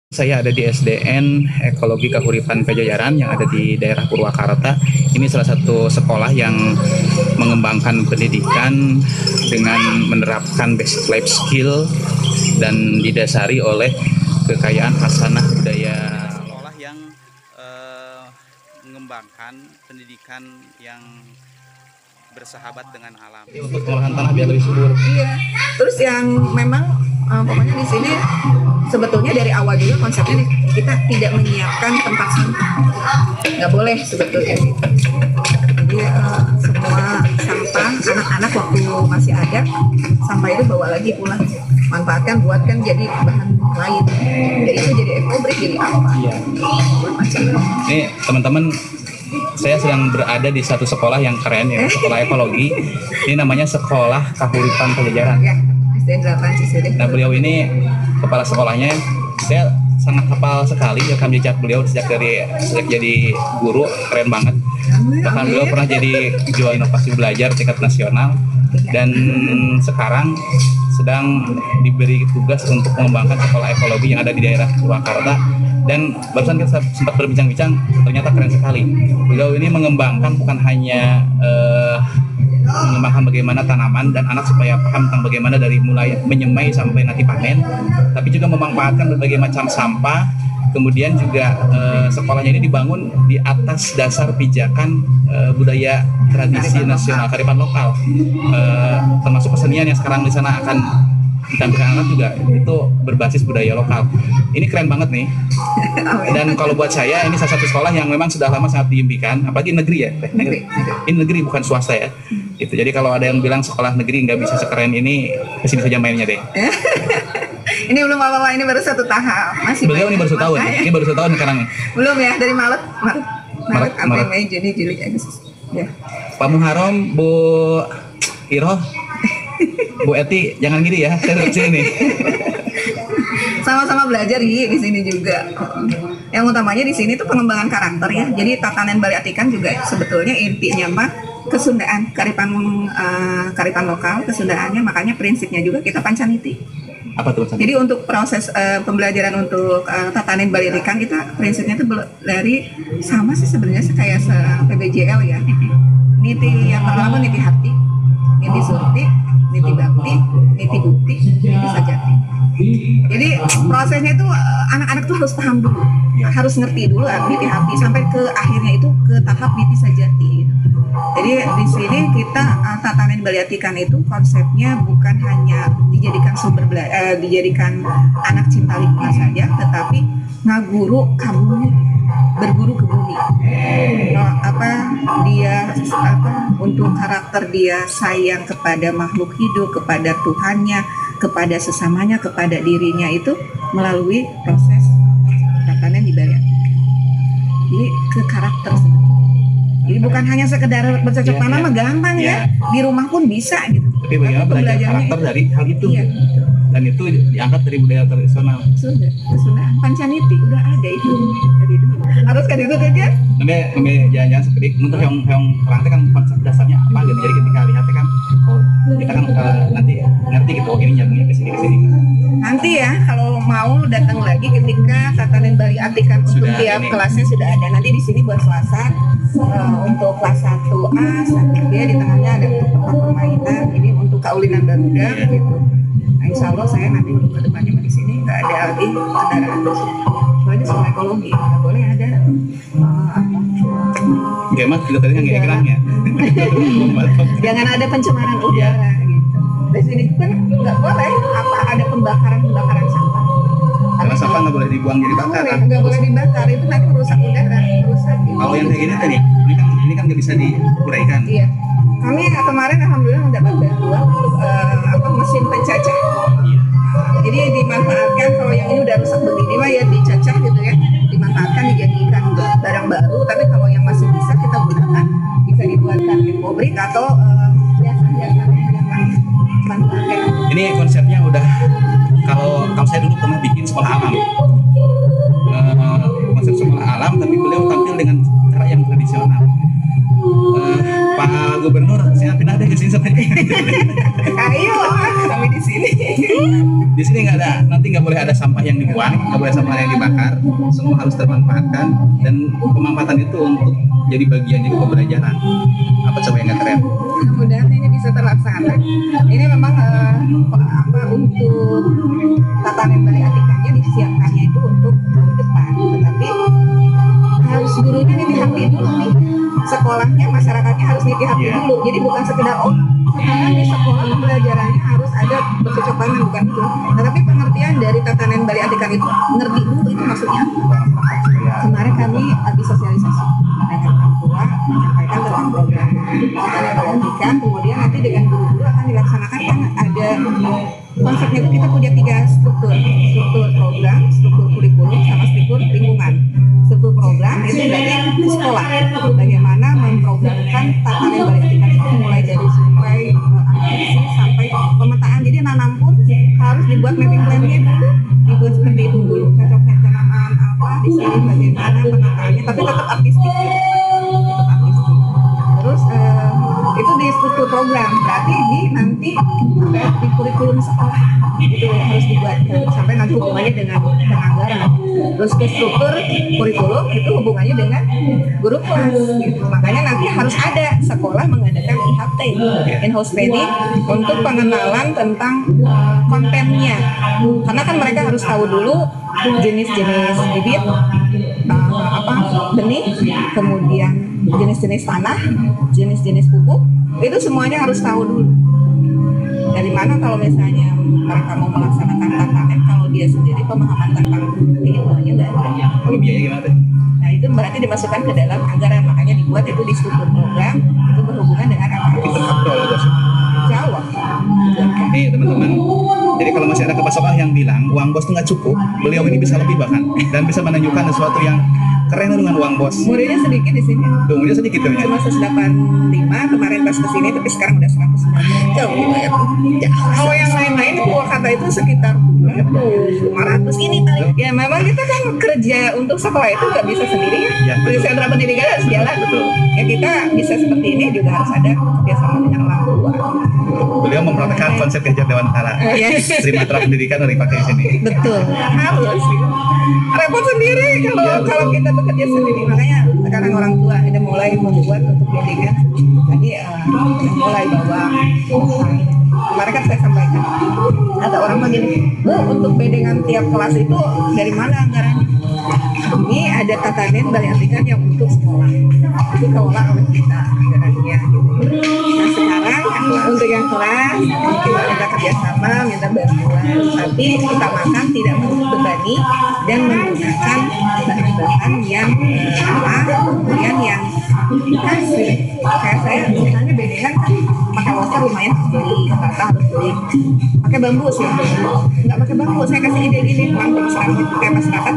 Saya ada di SDN Ekologi Kahuripan Pajajaran yang ada di daerah Purwakarta. Ini salah satu sekolah yang mengembangkan pendidikan dengan menerapkan basic life skill dan didasari oleh kekayaan khasanah budaya. Sekolah yang mengembangkan pendidikan yang bersahabat dengan alam. Untuk pengolahan tanah biar lebih subur. Iya. Terus yang memang pokoknya di sini sebetulnya dari awal juga konsepnya kita tidak menyiapkan tempat sampah. Nggak boleh sebetulnya. Jadi semua sampah anak-anak waktu masih ada sampah itu bawa lagi pulang, manfaatkan buatkan jadi bahan lain. Jadi itu jadi ekobrik jadi apa? Iya. Buat macam-macam. Ini teman-teman, saya sedang berada di satu sekolah yang keren ya, sekolah ekologi. Ini namanya Sekolah Kahuripan Pajajaran. Ya, SDN 8 Cisudeh. Nah, beliau ini kepala sekolahnya. Saya sangat hafal sekali rekam jejak beliau sejak jadi guru, keren banget. Bahkan beliau pernah jadi juara inovasi belajar tingkat nasional dan sekarang sedang diberi tugas untuk mengembangkan sekolah ekologi yang ada di daerah Purwakarta. Dan barusan kita sempat berbincang-bincang, ternyata keren sekali. Beliau ini mengembangkan bukan hanya mengembangkan bagaimana tanaman dan anak supaya paham tentang bagaimana dari mulai menyemai sampai nanti panen, tapi juga memanfaatkan berbagai macam sampah. Kemudian juga sekolahnya ini dibangun di atas dasar pijakan budaya tradisi nasional kearifan lokal, termasuk kesenian yang sekarang di sana akan ditampilkan anak juga itu berbasis budaya lokal. Ini keren banget nih. Dan kalau buat saya ini salah satu sekolah yang memang sudah lama sangat diimpikan, apalagi negeri ya. Negeri. Ini negeri bukan swasta ya. Gitu. Jadi kalau ada yang bilang sekolah negeri nggak bisa sekeren ini, kesini saja mainnya deh. Ini belum apa-apa, ini baru satu tahap. Masih beliau ini baru satu tahun. Ini baru satu tahun sekarang. Belum ya, dari Maret, April, Mei, Juni, Juli, Agustus. Ya. Pak Muharram, Bu Iroh, Bu Eti, jangan gini ya, saya duduk sini nih. Sama-sama belajar di sini juga. Yang utamanya di sini tuh pengembangan karakter ya. Jadi tatanan Bali Atikan juga sebetulnya intinya mah kesundaan, kearifan lokal, kesundaannya, makanya prinsipnya juga kita pancaniti. Apa tuh? Jadi untuk proses pembelajaran untuk tatanan Bali Atikan kita prinsipnya itu dari sama sih sebenarnya kayak PBJL ya. Niti yang pertama niti hati, niti surti, niti bakti, niti bukti, niti sajati. Jadi prosesnya itu anak-anak tuh harus paham dulu, harus ngerti dulu niti hati sampai ke akhirnya itu ke tahap niti sajati. Gitu. Jadi di sini kita tatanan Bali Atikan itu konsepnya bukan hanya dijadikan dijadikan anak cinta lingkungan saja, tetapi ngaguru kabumi, berguru ke bumi. Untuk karakter dia sayang kepada makhluk hidup, kepada Tuhannya, kepada sesamanya, kepada dirinya itu melalui proses tatanan di Bali Atikan. Jadi ke karakter sebetulnya. Jadi bukan hanya sekedar bercocok tanam mah gampang ya. Di rumah pun bisa gitu. Tapi bagaimana belajar karakter dari hal itu? Iya, gitu. Dan itu diangkat dari budaya tradisional. Sudah, pancaniti udah ada itu dari dulu. Harus kan itu saja. Namanya jangan-jangan sekedik. Untuk yang kerangka kan konsep dasarnya apa gitu. Jadi ketika lihatnya kan, oh kita kan nanti ngerti gitu. Oh ini nyambungnya ke sini. Nanti ya kalau mau datang lagi ketika tatanan Bali Atikan untuk tiap kelasnya sudah ada. Nanti di sini buat Selasa untuk kelas 1A, 1B di tengahnya ada untuk tempat permainan. Ini untuk kaulinan Garuda gitu. Nah, insya Allah saya nanti untuk kedepannya di sini nggak ada lagi kendaraan listrik. Soalnya sekolah ekologi nggak boleh ada Gemat juga tadi nggak kerangnya. Jangan ada pencemaran udara gitu. Di sini pun nggak boleh ada pembakaran sampah. Karena sampah nggak boleh dibuang jadi bakar kan? Nggak boleh dibakar, itu nanti merusak udara, merusak. Kalau yang kayak gini tadi, ini kan nggak bisa diuraikan. Iya. Kami kemarin alhamdulillah mendapat bantuan untuk mesin pencacah. Iya. Jadi dimanfaatkan kalau yang ini udah rusak begini mah ya dicacah gitu ya, dimanfaatkan dijadikan barang baru. Tapi kalau yang masih bisa kita gunakan bisa dibuatkan ekobrik atau biasa-biasa manfaatkan. Ini konsepnya udah kalau saya dulu pernah bikin sekolah alam. Konsep sekolah alam tapi beliau tampil dengan cara yang tradisional. Pak Gubernur, saya pindah deh ke sini sampai. Ayo, kami di sini. Di sini nggak ada, nanti nggak nggak boleh ada sampah yang dibuang, nggak boleh sampah yang dibakar, semua harus termanfaatkan, dan pemanfaatan itu untuk jadi bagian dari pembelajaran. Apa coba yang nggak keren? Mudah-mudahan ini bisa terlaksana. Ini memang untuk tatanan Bali Atikanya disiapkannya itu untuk tahun depan, tetapi harus gurunya nitih-hati dulu nih, sekolahnya, masyarakatnya harus nitih-hati dulu. Jadi bukan sekedar sekarang di sekolah pembelajarannya harus ada bercocok tanam, bukan itu, tetapi pengertian dari tatanan Bali Atikan itu ngerti dulu itu maksudnya. Kemarin kami habis sosialisasi dengan orang tua, menyampaikan tentang program tatanan Bali Atikan, kemudian nanti dengan guru-guru akan dilaksanakan kan ada konsepnya itu kita punya 3 struktur program, struktur kurikulum, sama struktur lingkungan. Struktur program itu berarti di sekolah bagaimana memprogramkan tatanan Bali Atikan itu mulai dari survei, analisis sampai pemetaan. Jadi nanam pun harus dibuat mapping plan-nya dulu, dibuat seperti itu dulu, cocoknya tanaman apa di sini bagaimana penataannya, tapi tetap artistik gitu. Tetap artistik. Terus itu di struktur program, berarti di nanti di kurikulum sekolah itu harus dibuat sampai nanti hubungannya dengan anggaran. Terus ke struktur kurikulum itu hubungannya dengan guru kelas gitu. Makanya nanti harus ada sekolah mengadakan IHT, in-house training, untuk pengenalan tentang kontennya, karena kan mereka harus tahu dulu jenis-jenis bibit, benih, kemudian jenis-jenis tanah, jenis-jenis pupuk, itu semuanya harus tahu dulu. Dari mana kalau misalnya mereka mau melaksanakan tatanan, kalau dia sendiri pemahaman tentang ilmunya nggak ada. Kalau biaya gimana tuh? Nah itu berarti dimasukkan ke dalam anggaran, makanya dibuat itu di struktur program, itu berhubungan dengan apa? Itu aktual bos. Jawab. Nih teman-teman, jadi kalau masih ada kepala sekolah yang bilang uang bos itu nggak cukup, beliau ini bisa lebih bahkan, dan bisa menunjukkan sesuatu yang keren dengan uang bos. Muridnya sedikit di sini. Muridnya sedikit tuh ya. Cuma 185 kemarin pas kesini, tapi sekarang udah 190. Jauh ya. Kalau yang lain-lain di Purwakarta itu sekitar 500 ini tadi. Ya memang kita kan kerja untuk sekolah itu nggak bisa sendiri ya. Di sentra pendidikan harus jalan. Betul. Ya kita bisa seperti ini juga harus ada kerjasama dengan orang tua. Beliau mempraktekkan konsep kejar dewantara. Terima terap pendidikan dari pakai di sini. Betul. Harus. Repot sendiri kalau kita bekerja sendiri. Makanya sekarang orang tua sudah mulai membuat untuk pendidikan. Tadi mulai bawa kemarin kan saya sampaikan, ada orang begini, Bu, untuk bedengan tiap kelas itu dari mana anggarannya? Ini ada tatanan Bali Atikan yang untuk sekolah, itu kelola oleh kita anggarannya. Nah sekarang untuk yang kelas kita minta kerjasama, minta bantuan, tapi utamakan tidak membebani dan menggunakan bahan-bahan yang kemudian yang dikasih. Kayak saya misalnya bedengan kan pakai water lumayan harus beli, kata harus beli, pakai bambu sih, nggak pakai bambu. Saya kasih ide gini, kayak masyarakat,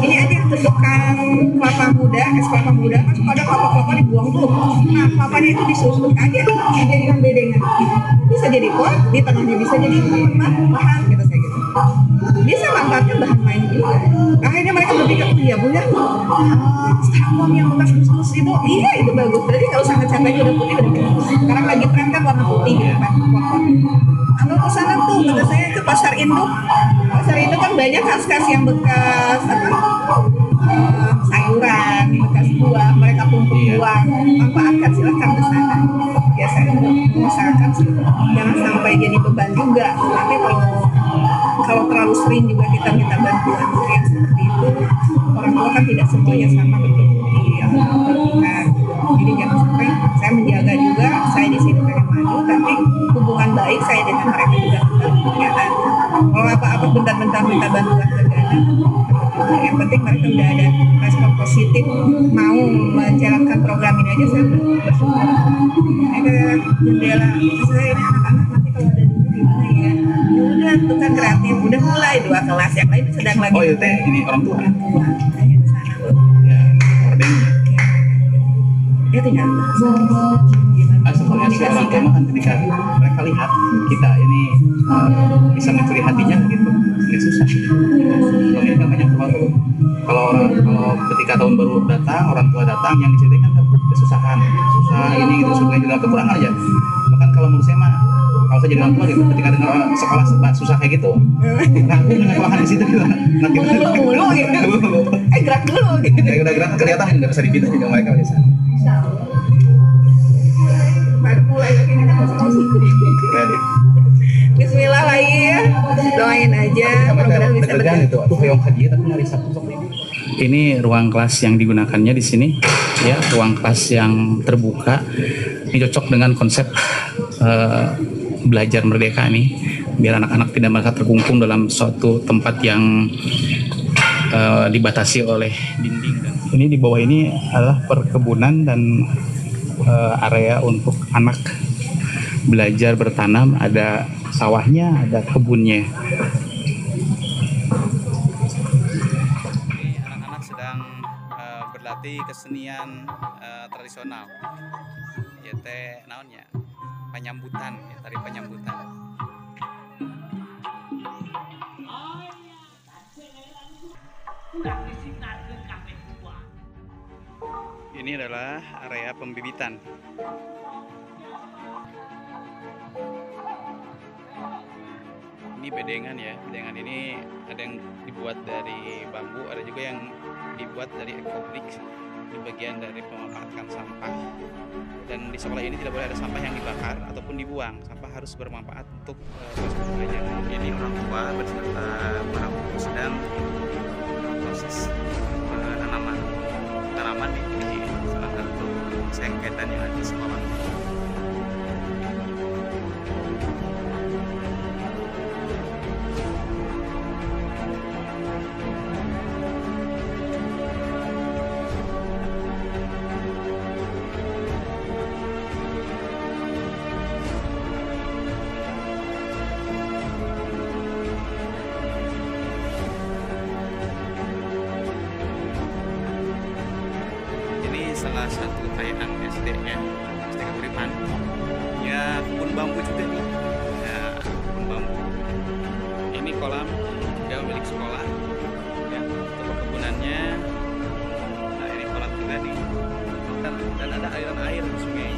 ini aja tusukan kelapa muda, es kelapa muda kan suka ada kelapa dibuang tuh. Nah kelapanya itu disusuk aja, dijadikan bedengan, bisa jadi pot, di tengahnya bisa jadi bahan gitu saya gitu. Bisa manfaatkan bahan lain juga. Akhirnya mereka berpikir, oh iya Bu ya, styrofoam yang bekas bus itu, iya itu bagus. Berarti nggak usah ngecat lagi udah putih, udah bagus. Sekarang lagi tren kan warna putih gitu kan, anu kesana tuh, kata saya ke pasar induk. Pasar induk kan banyak khas-khas yang bekas sayuran, bekas buah, mereka tumpuk buah, manfaatkan, silahkan ke sana. Ya saya mengusahakan sih, jangan sampai jadi beban juga. Nanti kalau terlalu sering juga kita minta bantuan yang seperti itu, orang tua kan tidak semuanya sama betul dilakukan. Jadi jangan sampai saya menjaga juga, saya di sini pengen maju, tapi hubungan baik saya dengan mereka juga tetap ada. Kalau apa-apa bentar-bentar minta bantuan negara, yang penting mereka udah ada respon positif, mau menjalankan program ini aja saya bersyukur. Ada jendela, saya ini anak-anak nanti kalau ada dulu gimana ya? Udah tuh kan kreatif, udah mulai 2 kelas, yang lain sedang lagi. Oh iya teh, ini orang tua. Hanya di sana loh. Ya, orden. Dia tinggal Sebenarnya si orang tua kan ketika mereka lihat kita ini bisa mencuri hatinya gitu, ini susah. Kalau ini kan banyak kalau ketika tahun baru datang, orang tua datang, yang diceritakan kan kesusahan, susah ini gitu, sebenarnya juga kekurangan aja. Bahkan kalau menurut saya mah, kalau usah jadi orang tua gitu ketika dengar sekolah susah kayak gitu. Nah, aku ngekolahan di situ gitu. Nah, gitu. Mengeluh mulu gitu. Gerak dulu gitu. Ya, udah gerak kelihatan nggak bisa dipindah juga mereka biasa. Baru mulai lagi nih musik. Keren. Bismillah lah ya. Doain aja mudah-mudahan bisa Deg-degan berjalan. itu. Aduh, yang hadiah tapi hari Sabtu sok ini. Ini ruang kelas yang digunakannya di sini, ya, ruang kelas yang terbuka. Ini cocok dengan konsep belajar merdeka nih, biar anak-anak tidak merasa terkungkung dalam suatu tempat yang dibatasi oleh dinding. Dan ini di bawah ini adalah perkebunan dan area untuk anak belajar bertanam, ada sawahnya, ada kebunnya. Anak-anak sedang berlatih kesenian tradisional. Ya teh naonnya? Penyambutan, ya, tari penyambutan. Ini adalah area pembibitan. Ini bedengan ya. Bedengan ini ada yang dibuat dari bambu, ada juga yang dibuat dari ekobrik. Ini bagian dari pemanfaatan sampah. Dan di sekolah ini tidak boleh ada sampah yang dibakar ataupun dibuang. Sampah harus bermanfaat untuk proses pembelajaran. Ini orang tua beserta para guru sedang proses tanaman di salah satu sengketan yang ada di sekolah. Salah satu tayangan SD nya, SD Kepuripan ya, kebun bambu juga nih ya, kebun bambu. Ini kolam juga milik sekolah ya, untuk perkebunannya. Nah, ini kolam juga nih, dan ada aliran air sungai.